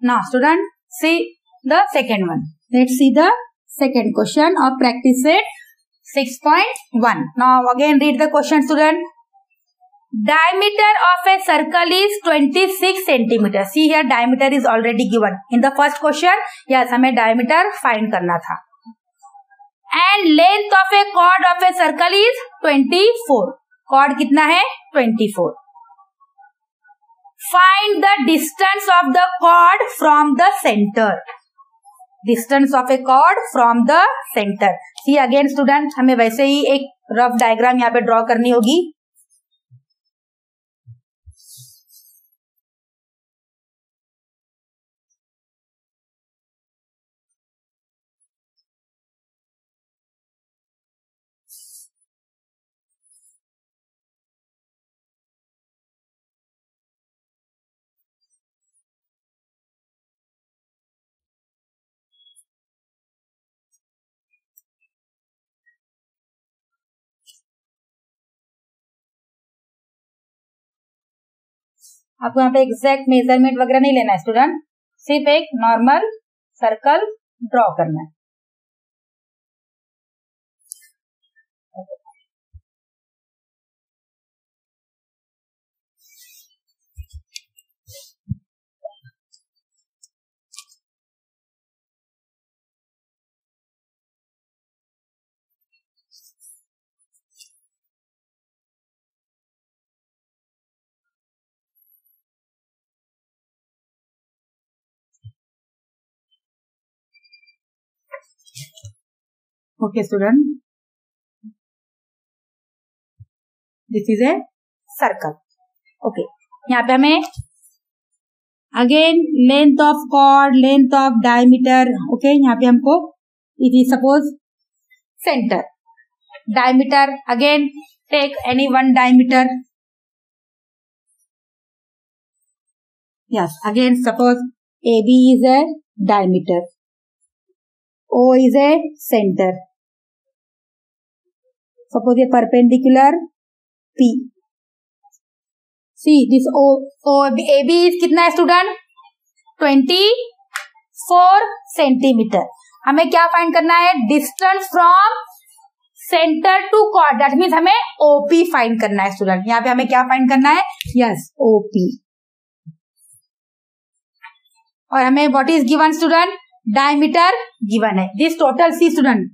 Now student, see the second one. Let's see the second question of practice set 6.1. Now again read the question student. Diameter of a circle is 26 centimeter. See here diameter is already given in the first question. Yes, हमें diameter find करना था. And length of a chord of a circle is 24. Chord कितना है? 24. Find the distance of the chord from the center. Distance of a chord from the center. See again student, हमें वैसे ही एक rough diagram यहाँ पे draw करनी होगी. आपको यहाँ पे एग्जैक्ट मेजरमेंट वगैरह नहीं लेना है स्टूडेंट, सिर्फ एक नॉर्मल सर्कल ड्रॉ करना है. Okay student, this is a circle. Okay, यहाँ पे हमें again length of chord, length of diameter. Okay, यहाँ पे हमको it is suppose center diameter. Again take any one diameter. Yes, again suppose AB is a diameter, O is a center. Suppose a perpendicular P. See this AB is कितना है student? 24 centimetre. हमें क्या find करना है? Distance from centre to chord. That means हमें OP find करना है student. यहाँ पे हमें क्या फाइंड करना है? Yes, OP. और हमें what is given student? Diameter given है. दिस टोटल सी स्टूडेंट,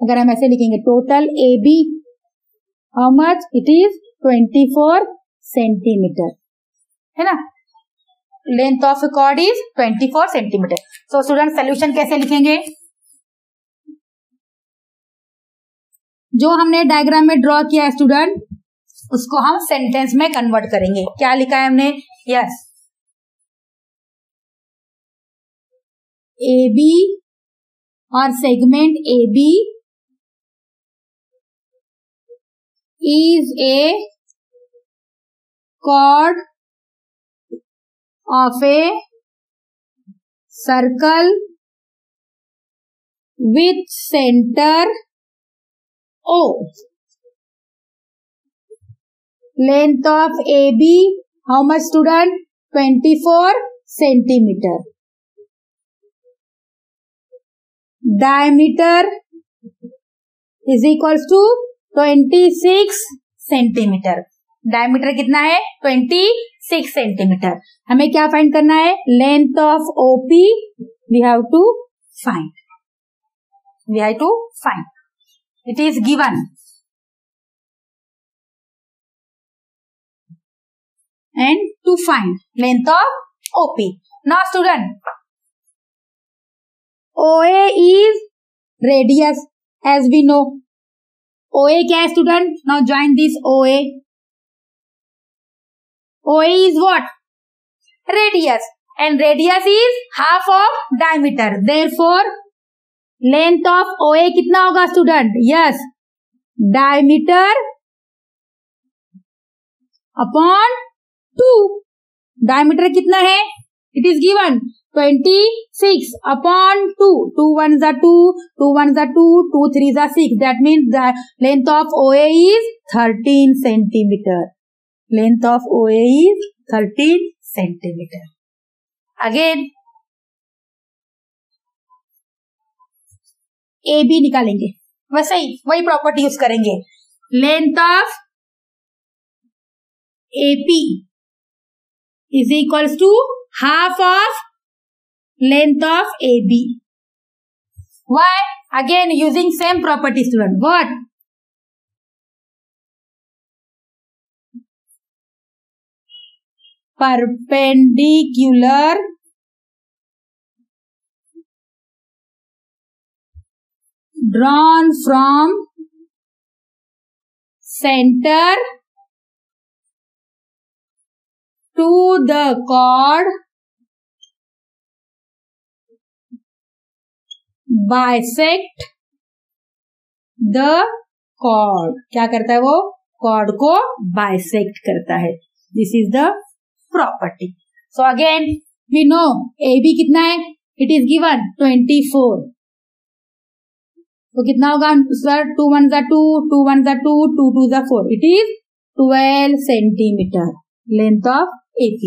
अगर हम ऐसे लिखेंगे total AB how much? It is 24 centimetre, है ना. Length of chord is 24 centimetre. So student solution कैसे लिखेंगे? जो हमने डायग्राम में ड्रॉ किया है स्टूडेंट, उसको हम सेंटेंस में कन्वर्ट करेंगे. क्या लिखा है हमने? यस, AB और segment AB is a chord of a circle with center O. Length of AB how much student? 24 centimeter. Diameter is equals to 26 centimetre. Diameter कितना है? 26 सेंटीमीटर. हमें क्या फाइंड करना है? Length of OP we have to find. It is given. And to find length of OP. Now student, OA is radius as we know. OA क्या है student? Now join this OA. OA is what? Radius. And radius is half of diameter. Therefore, length of OA कितना होगा student? Yes, diameter upon 2. Diameter कितना है? It is given 26 upon 2. 2 ones are 2, 2 ones are 2, 2 threes are 6. That means the length of OA is 13 centimeter. Length of OA is 13 centimeter. Again, A B निकालेंगे, वैसे ही वही property use करेंगे। Length of AP is equals to half of length of AB. Why? Again using same property, student. What? Perpendicular drawn from center to the chord bisect the chord. क्या करता है वो? chord को bisect करता है. This is the property. So again we know AB कितना है? It is given 24. तो कितना होगा सर? 2 1 जा 2, 2 1 जा 2, 2 2 जा 4. It is 12 centimeter length of AP.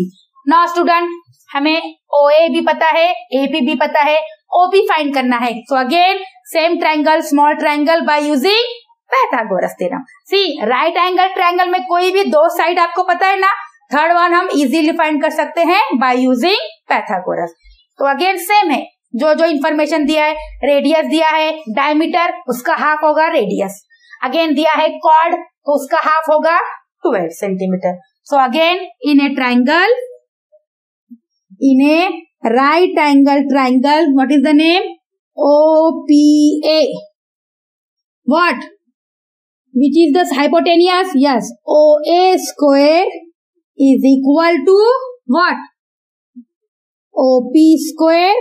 Now student हमें OA भी पता है, AP भी पता है, OB फाइंड करना है. So again same triangle, small triangle by using Pythagoras theorem. See right angle triangle में कोई भी दो साइड आपको पता है ना, थर्ड वन हम इजीली फाइंड कर सकते हैं by using Pythagoras. तो अगेन सेम है, जो जो इन्फॉर्मेशन दिया है, रेडियस दिया है, डायमीटर उसका हाफ होगा रेडियस, अगेन दिया है कॉर्ड तो उसका हाफ होगा 12 centimetre. So again in A triangle, in a right angle triangle, what is the name? OPA. What? Which is the hypotenuse? Yes, OA square is equal to what? OP square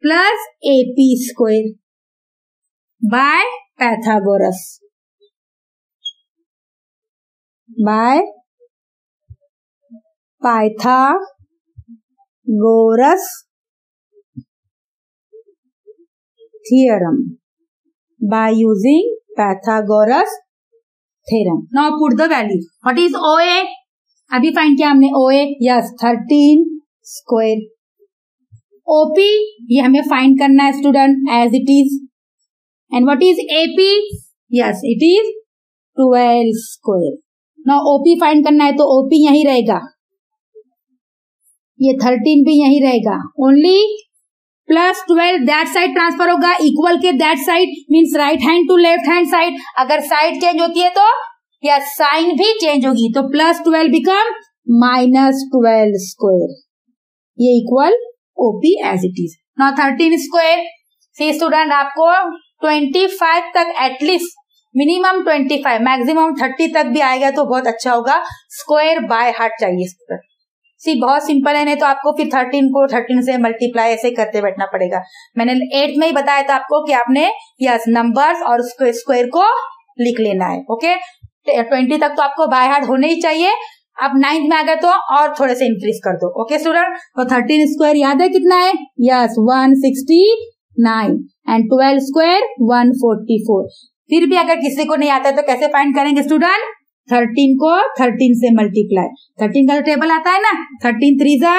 plus AP square by Pythagoras. By Pythagoras theorem. By using Pythagoras theorem. Now put the value. What is OA? अभी find किया हमने OA. Yes, 13 square. OP ये हमें find करना है student as it is. And what is AP? Yes, it is 12 square. Now OP find करना है तो OP यही रहेगा, ये 13 भी यही रहेगा. Only plus 12 that side transfer होगा, इक्वल के that side means right hand to left hand side. अगर साइड चेंज होती है तो या साइन भी चेंज होगी, तो प्लस 12 बिकम माइनस 12 स्क्वायर. ये equal OP as it is. Now 13 square. See student आपको 25 तक एटलीस्ट, मिनिमम 25, मैक्सिमम 30 तक भी आएगा तो बहुत अच्छा होगा. स्क्वायर बाय हार्ट चाहिए स्टूडेंट. सी बहुत सिंपल है, नहीं तो आपको फिर 13 को 13 से मल्टीप्लाई ऐसे करते बैठना पड़ेगा. मैंने 8th में ही बताया था आपको कि आपने यस नंबर्स और स्क्वायर को लिख लेना है. ओके 20 तक तो आपको बाय हार्ट होने ही चाहिए. अब 9th में आ गए तो और थोड़े से इंक्रीज कर दो. ओके स्टूडेंट, तो 13 स्क्वायर याद है कितना है? Yes 169 and 12 square 144. फिर भी अगर किसी को नहीं आता है तो कैसे फाइंड करेंगे स्टूडेंट? 13 को 13 से मल्टीप्लाई. 13 का टेबल आता है ना, 13 3 जा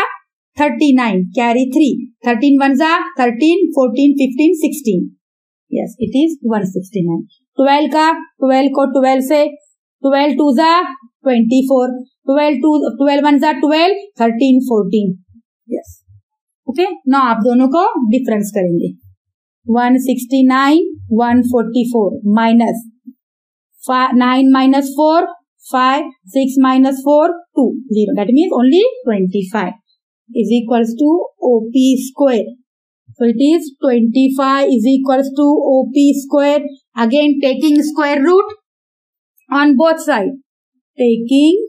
39 कैरी 3, 13 1 जा 13, 14 15 16. Yes it is 169. 12 का 12 को 12 से 12 2 जा 24, 12 1 जा 12, 13 14. Yes okay. नाउ आप दोनों को डिफरेंस करेंगे. 169 144 minus 9 minus 4 5, 6 minus 4 2 0. That means only 25 is equals to OP square. So it is 25 is equals to OP square. Again taking square root on both sides. Taking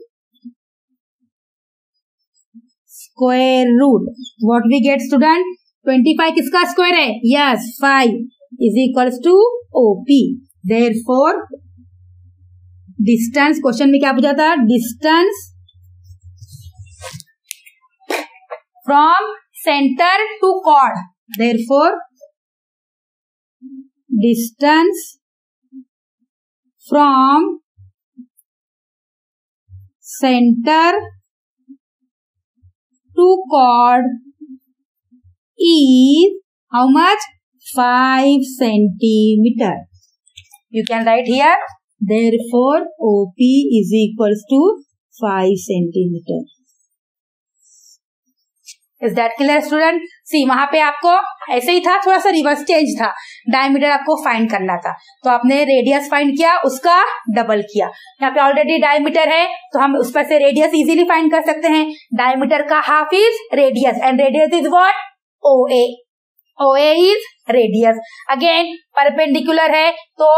square root. What we get student? 25 किसका square है? Yes 5 is equals to OP. Therefore distance, question में क्या पूछा था? Distance from centre to chord. Therefore distance from centre to chord is how much? 5 centimeter. You can write here, therefore OP is equals to 5 centimeter. Is that clear student? सी वहां पे आपको ऐसे ही था, थोड़ा सा रिवर्स चेंज था. Diameter आपको find करना था तो आपने रेडियस फाइंड किया, उसका डबल किया. यहाँ पे ऑलरेडी डायमीटर है तो हम उस पर से रेडियस इजीली फाइंड कर सकते हैं. डायमीटर का half is radius and radius is what? OA. OA is radius. Again perpendicular है तो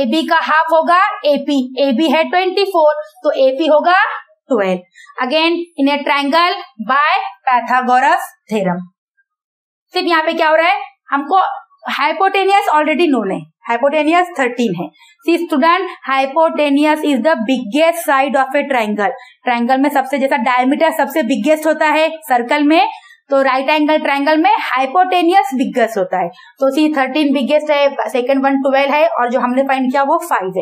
AB का हाफ होगा AP. AB है 24 तो AP होगा 12. Again in a triangle by Pythagoras theorem. सिर्फ यहाँ पे क्या हो रहा है, हमको हाइपोटेनियस ऑलरेडी नोन है. हाइपोटेनियस 13 है. See student, hypotenuse is the biggest side of a triangle. Triangle में सबसे, जैसा डायमीटर सबसे बिगेस्ट होता है सर्कल में, तो राइट एंगल ट्रायंगल में हाइपोटेनियस बिगेस्ट होता है. तो सी 13 बिगेस्ट है, सेकंड वन 12 है और जो हमने फाइंड किया वो 5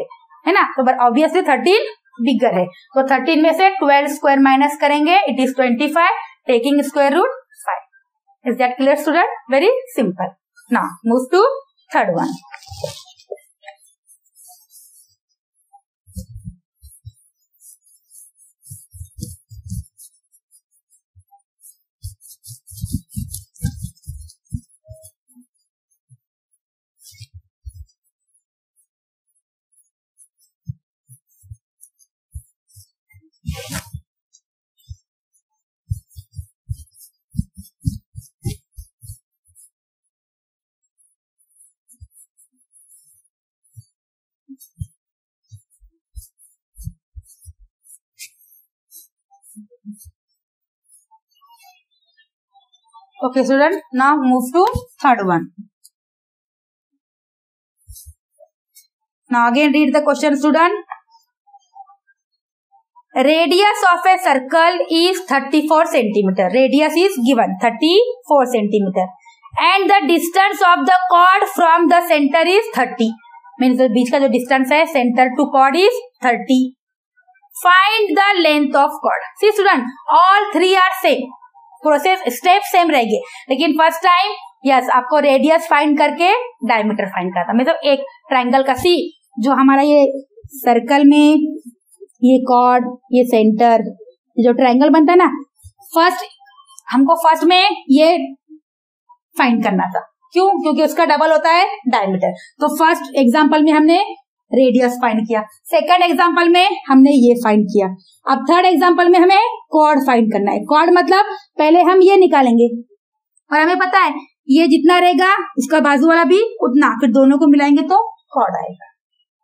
है ना. तो ऑब्वियसली 13 बिगर है. तो 13 में से 12 स्क्वायर माइनस करेंगे, it is 25, taking square root 5. Is that clear student? Very simple. Now move to third one. Okay student, now move to third one. Now again read the question student. Radius of a circle is 34 centimeter. Radius is given 34 centimeter and the distance of the chord from the center is 30. Means the बीच का जो distance है center to chord is 30. Find the length of chord. See student, all three are same. Process step same रहेगी, लेकिन first time yes आपको radius find करके diameter find करता. मतलब एक ट्रायंगल का सी, जो हमारा ये सर्कल में ये कॉर्ड, ये सेंटर, जो ट्रायंगल बनता है ना, हमको फर्स्ट में ये फाइंड करना था. क्यों? क्योंकि उसका डबल होता है डायमीटर. तो फर्स्ट एग्जांपल में हमने रेडियस फाइंड किया, सेकंड एग्जांपल में हमने ये फाइंड किया. अब थर्ड एग्जांपल में हमें कॉर्ड फाइंड करना है. कॉर्ड मतलब पहले हम ये निकालेंगे और हमें पता है ये जितना रहेगा उसका बाजू वाला भी उतना, फिर दोनों को मिलाएंगे तो कॉर्ड आएगा,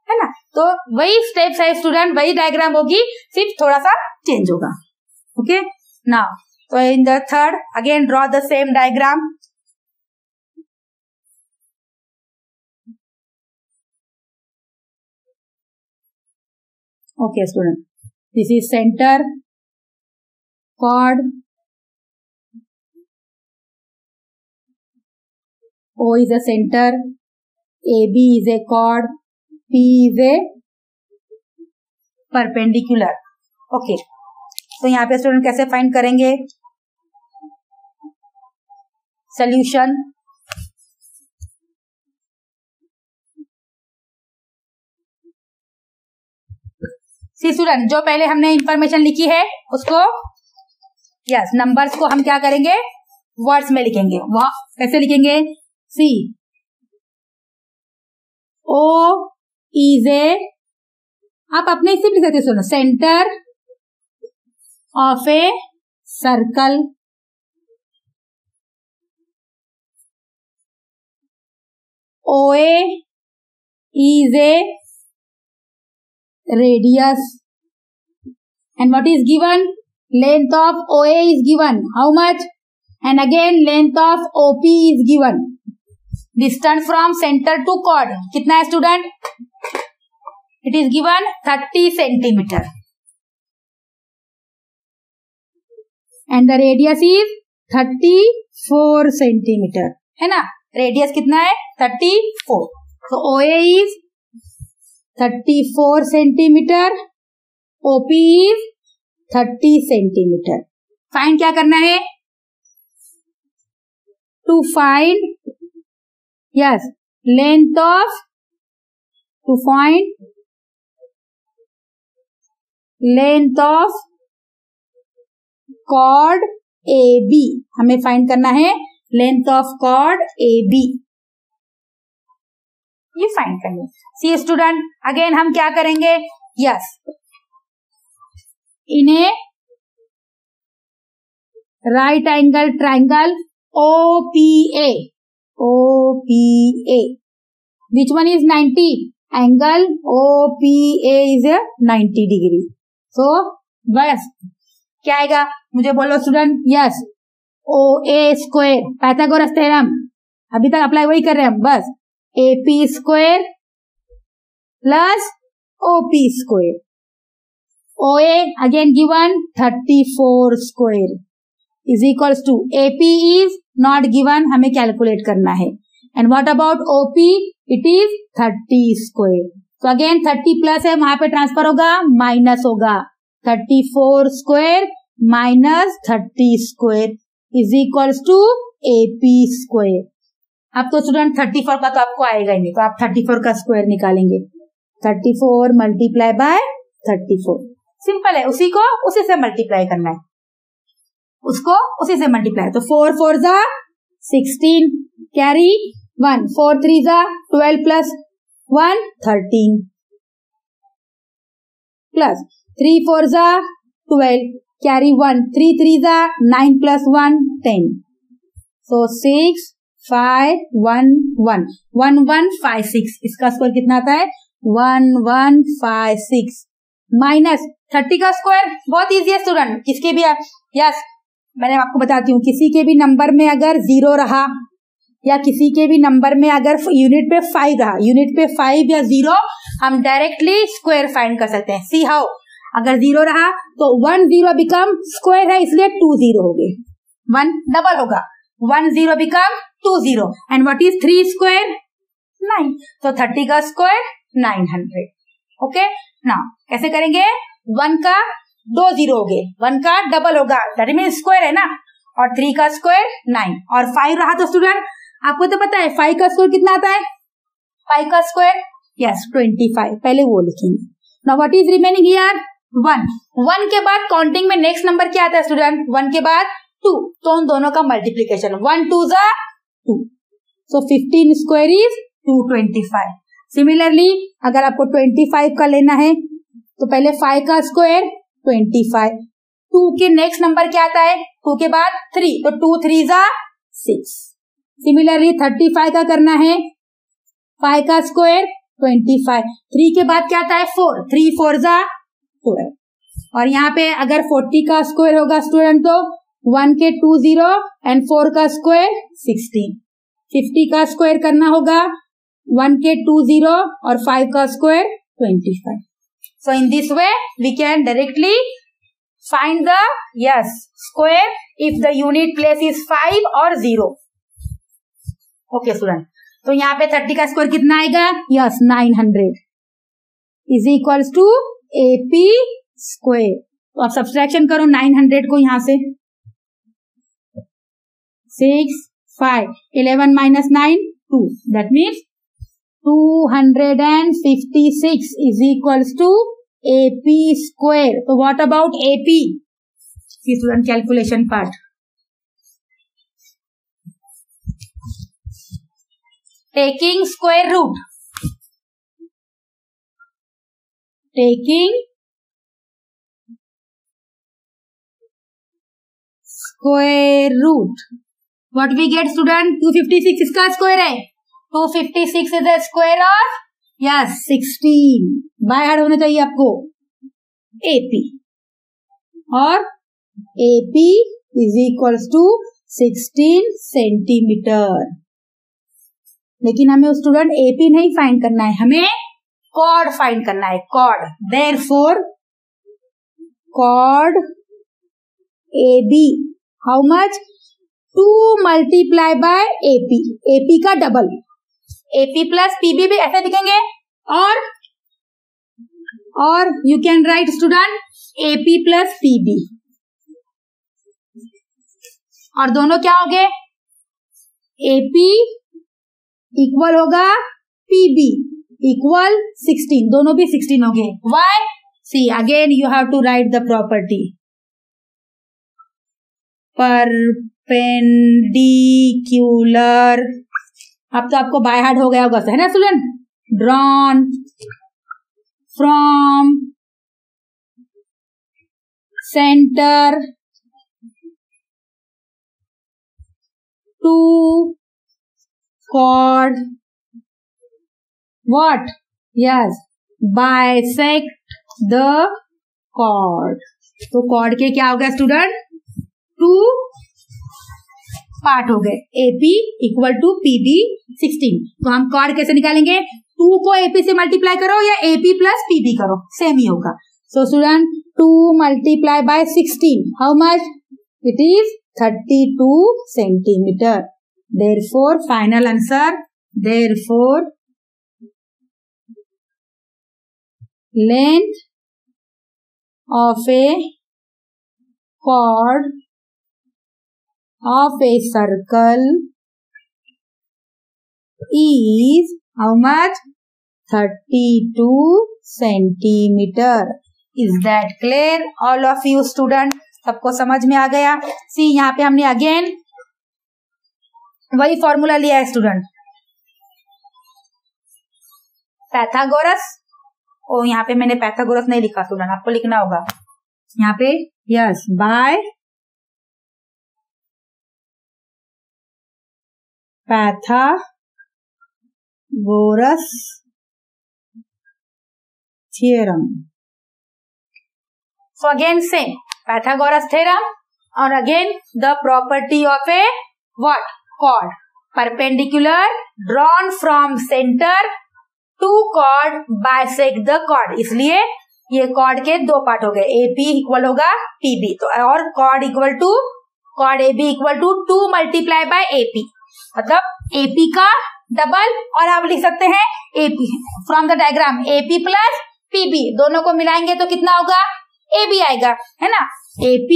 है ना. तो वही स्टेप्स है स्टूडेंट, वही डायग्राम होगी, सिर्फ थोड़ा सा चेंज होगा. ओके नाउ तो in the third again draw the same diagram. Okay student, this is center, chord, O is a center, AB is a chord, P is a perpendicular. Okay, तो यहाँ पे student कैसे find करेंगे solution. सी student, जो पहले हमने information लिखी है उसको यस नंबर्स को हम क्या करेंगे वर्ड्स में लिखेंगे. वह कैसे लिखेंगे? सी ओ इज ए, आप अपने हिस्से में लिख सकते सुनो, centre of a circle, O A is a radius and what is given? Length of OA is given. How much? And again length of OP is given. Distance from center to chord कितना है student? It is given 30 centimeter. And the radius is 34 centimeter. है ना? Radius कितना है? 34. So OA is 34 centimeter, OP is 30 centimeter. Find क्या करना है? To find Yes, length of to find length of chord AB. हमें फाइंड करना है लेंथ ऑफ chord AB. ये फाइंड करना. सी स्टूडेंट, अगेन हम क्या करेंगे? Yes, in A right angle triangle OPA. OPA. Which one is 90? Angle OPA is a 90 degree. So, बस क्या आएगा? मुझे बोलो student. Yes, OA square, Pythagoras theorem अभी तक अप्लाई वही कर रहे हैं हम. बस AP square plus OP square. OA again given 34 square is equals to AP is not given, हमें कैलकुलेट करना है. And what about OP? It is 30 square. तो अगेन 30 प्लस है, वहां पे ट्रांसफर होगा, माइनस होगा. 34 square minus 30 square is equals to AP square. अब तो स्टूडेंट 34 का तो आपको आएगा ही नहीं, तो आप 34 का स्क्वायर निकालेंगे. 34 मल्टीप्लाई बाय 34. सिंपल है, उसी को उसी से मल्टीप्लाई करना है, उसको उसी से मल्टीप्लाई. तो 4 4 जा 16, कैरी 1, 4 3 जा 12 प्लस 1 13, प्लस 3 4 जा 12, कैरी 1, 3 3 जा 9 प्लस 1 10. सो 6 5 1 1 1 1 5 6. इसका स्क्वायर कितना आता है? 1 1 5 6 माइनस 30 का स्क्वायर. बहुत इजी है स्टूडेंट, किसके भी. यस, मैंने आपको बताती हूँ, किसी के भी नंबर में अगर 0 रहा या किसी के भी नंबर में अगर यूनिट पे 5 रहा, यूनिट पे 5 या 0, हम डायरेक्टली स्क्वायर फाइंड कर सकते हैं. See how? अगर 0 रहा तो 1 0 बिकम स्क्वायर है, इसलिए 2 0 हो गए. 1 डबल होगा, 1 0 become 2 0. And what is 3 square? 9. तो 30 का स्क्वायर 900. ओके, नाउ कैसे करेंगे? 1 का 2 0 हो गए, 1 का डबल होगा, दैट मीन्स स्क्वायर है ना. और 3 का स्क्वायर 9, और 5 रहा तो स्टूडेंट आपको तो पता है 5 का स्क्वायर कितना आता है? 5 का स्क्वायर यस 25. पहले वो लिखेंगे. Now what is remaining here? 1. 1 के बाद काउंटिंग में नेक्स्ट नंबर क्या आता है स्टूडेंट? 1 के बाद 2. तो उन दोनों का मल्टीप्लीकेशन 1 2 जा 2. सो 15 स्क्वायर इज 225. सिमिलरली अगर आपको 25 का लेना है तो पहले 5 का स्क्वायर 25. 2 के नेक्स्ट नंबर क्या आता है? 2 के बाद 3, तो 2 3 जा 6. सिमिलरली 35 का करना है, 5 का स्क्वायर 25. 3 के बाद क्या आता है? 4, 3 4 जा 12. और यहाँ पे अगर 40 का स्क्वायर होगा स्टूडेंट तो 1 के 2 0 एंड 4 का स्क्वायर 16. 50 का स्क्वायर करना होगा, 1 के 2 0 और 5 का square 25. So in this way we can directly find the square if the unit place is 5 or 0. Okay student. तो यहाँ पे 30 का स्क्वायर कितना आएगा? Yes 900 is equals to AP square. तो आप सब्सट्रैक्शन करो 900 को यहाँ से. 6 5 11 minus 9 2. That means 256 is equals to AP square. So what about AP? See student, calculation part. Taking square root. Taking square root. What we get student? 256 इसका square है. 256 is the square of 16. By heart होना चाहिए आपको. AP और AP is equals to 16 centimetre. लेकिन हमें student AP नहीं find करना है, हमें chord फाइंड करना है. chord. Therefore chord AB how much? 2 multiply by AP. AP का डबल. AP प्लस PB भी ऐसे लिखेंगे. और you can write student AP plus PB. और दोनों क्या हो गए? AP इक्वल होगा पीबी इक्वल 16, दोनों भी 16 हो गए. Why? See again you have to write the property. Perpendicular, अब तो आपको बाय हार्ट हो गया होगा, है ना student. Drawn from center to chord. What? Yes, bisect the chord. तो chord के क्या हो गया स्टूडेंट? 2 पार्ट हो गए. AP equal to PB 16. तो हम chord कैसे निकालेंगे? 2 को AP से मल्टीप्लाई करो या AP प्लस PB करो, सेम ही होगा. So student 2 multiply by 16. How much? It is 32 centimeter. Therefore final answer. Therefore length of a chord of a circle is how much? 32 centimeter. Is that clear? All of you student, सबको समझ में आ गया? See यहाँ पे हमने again वही formula लिया है स्टूडेंट, पैथागोरस. ओ यहाँ पे मैंने पैथागोरस नहीं लिखा स्टूडेंट, आपको लिखना होगा यहाँ पे. Yes, by Pythagoras theorem. So again same Pythagoras theorem, or again the property of a what? Chord. Perpendicular drawn from center to chord bisect the chord. इसलिए ये chord के 2 पार्ट हो गए. AP इक्वल होगा PB, तो और chord equal to chord AB equal to 2 multiply by AP, मतलब AP का डबल, और आप लिख सकते हैं AP from the diagram AP plus PB, दोनों को मिलाएंगे तो कितना होगा? AB आएगा, है ना. AP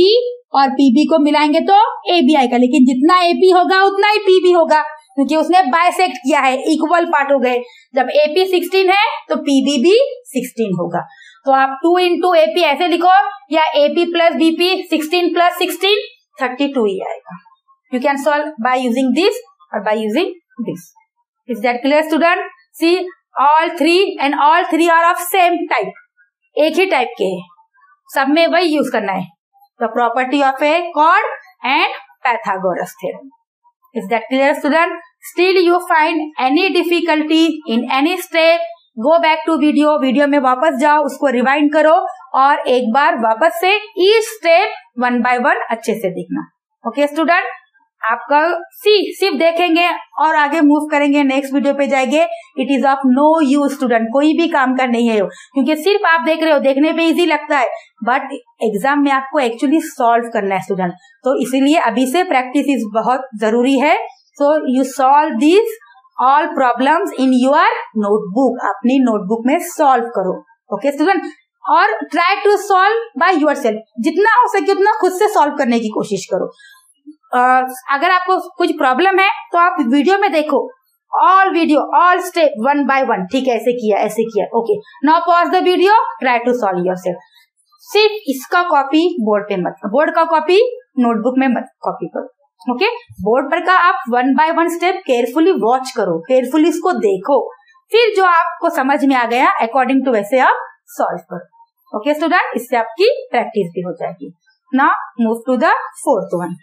और PB को मिलाएंगे तो AB आएगा, लेकिन जितना AP होगा उतना ही PB होगा, क्योंकि उसने बाइसेक्ट किया है, इक्वल पार्ट हो गए. जब AP 16 है तो PB भी 16 होगा. तो आप 2 into AP ऐसे लिखो, या AP प्लस BP 16 प्लस 16 32 ही आएगा. You can solve by using this और by using this. Is that clear student? See all three are of same type, एक ही टाइप के हैं, सब में वही यूज करना है. The property of a chord and Pythagoras theorem. Is that clear student? Still you find any difficulty in any step, go back to video में वापस जाओ, उसको रिवाइंड करो और एक बार वापस से ईच स्टेप 1 by 1 अच्छे से देखना. ओके स्टूडेंट, आपका सिर्फ देखेंगे और आगे मूव करेंगे, नेक्स्ट वीडियो पे जाएंगे. It is of no use student, कोई भी काम का नहीं है, क्योंकि सिर्फ आप देख रहे हो, देखने पे इजी लगता है, बट एग्जाम में आपको एक्चुअली सॉल्व करना है स्टूडेंट. तो इसीलिए अभी से प्रैक्टिस इज बहुत जरूरी है. So you solve this all problems in your notebook, अपनी नोटबुक में सॉल्व करो. ओके स्टूडेंट, और try to solve by yourself, जितना हो सके उतना खुद से सॉल्व करने की कोशिश करो. अगर आपको कुछ प्रॉब्लम है तो आप वीडियो में देखो, ऑल स्टेप 1 by 1, ठीक है, ऐसे किया. Okay, now pause the video, try to solve yourself. सिर्फ इसका कॉपी बोर्ड पे मत, बोर्ड का कॉपी नोटबुक में मत कॉपी करो. ओके, बोर्ड पर का आप 1 by 1 स्टेप केयरफुली वॉच करो, केयरफुली इसको देखो, फिर जो आपको समझ में आ गया अकॉर्डिंग टू वैसे आप सॉल्व करो. ओके स्टूडेंट, इससे आपकी प्रैक्टिस भी हो जाएगी. Now move to the 4th one.